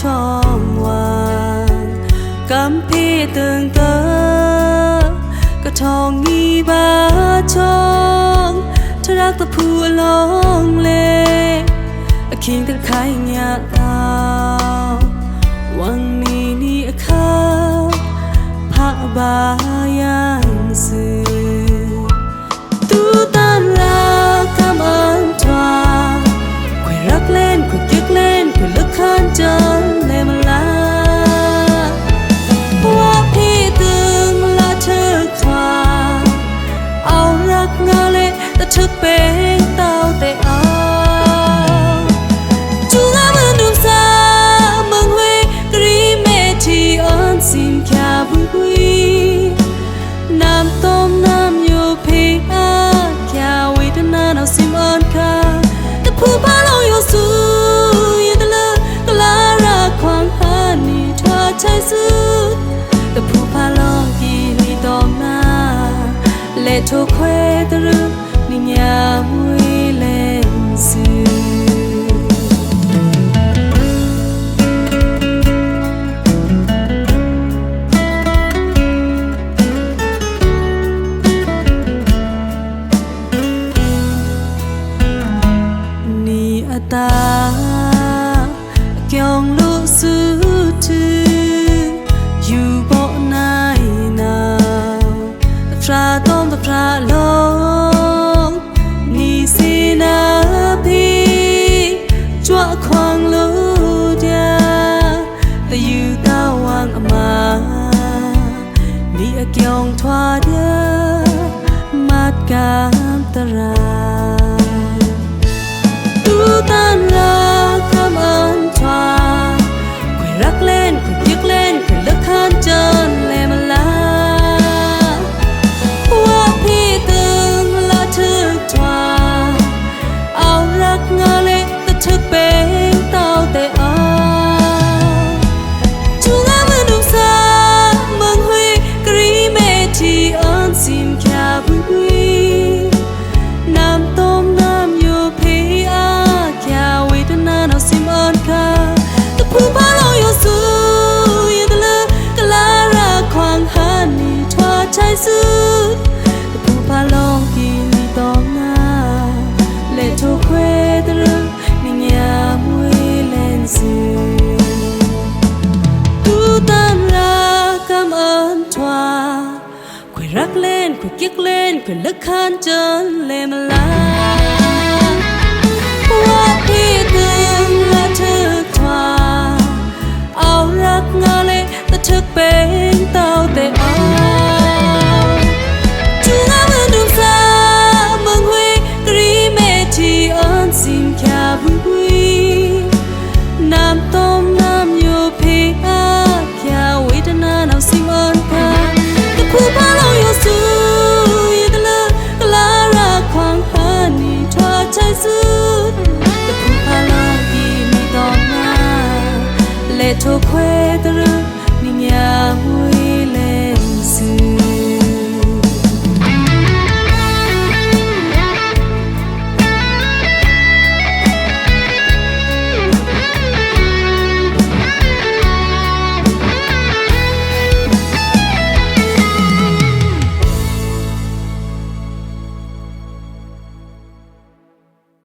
ช่องว่างกำพี่ตึงเตอกระทองงีบาช่องเธอรักตะพูลองเลคิงตะไคร้เงียตาวังนี้นี่ข้าพระบายันสื่อตูตันรักคำอันทว่าคุยรักเล่นคุยกิ๊กเล่นคุยลึกขันจนเลยมาลาว่าพี่ตึงละทึกทว่าเอารักงาเล่แต่ทึกเป็นเต้าแต่เอาผู้พาเราอยู่สู่ยันตะเลกลารักความหานี่เธอใช้สุดแต่ผู้พาลองกีนี่ตองหน้าเละทุกเควตรึกนี่ยามวิเลนสื่อตาเกี่ยงลุสุดที่อยู่บ่ไหนนาวตะพราต้มตะพราลงนี่สินาพี่จั่วควางลุเดียแต่อยู่ตาวางอมานี่เกี่ยงทว่าเดียมาดกามตราตันรักคำอันทว่าคุยรักเล่นคุยยิกเล่นคุยลึกขันจนเลยมาลาว่าพี่ตึงละทึกทว่าเอารักงาเล่แต่ทึกเป็นเต้าแต่เอาจูงามือดุมสาเมืองหุยกรีเมทีอันซิมแค่บุยบุยน้ำต้มน้ำอยู่พี่เราสิมอ่อนค่าแต่ผู้พาเราอยู่สู่ยันตะเลกลารักควางหานี่เธอใช้สุดแต่ผู้พาลองกีนี่ตองหน้าเละทุกเควตรึกนี่ยามวิเลนสื่อตูตันรักคำอันทว่าคุยรักเล่นคุยกิ๊กเล่นคุยลึกขันจนเลยมาลาว่าพี่ตึงละทึกทว่าเอารักงาเล่แต่ทึกเป็นเต้าแต่เอาจูงามือดุมสาเมืองหุยกรีเมทีอันซิมแค่บุยบุยน้ำต้มน้ำอยู่พี่อาแค่วิตนาเราสิมอ่อนค่าแต่ผู้พาเราอยู่สู่ยันตะเลกลารักควางหานี่เธอใช้สุดทุกเคว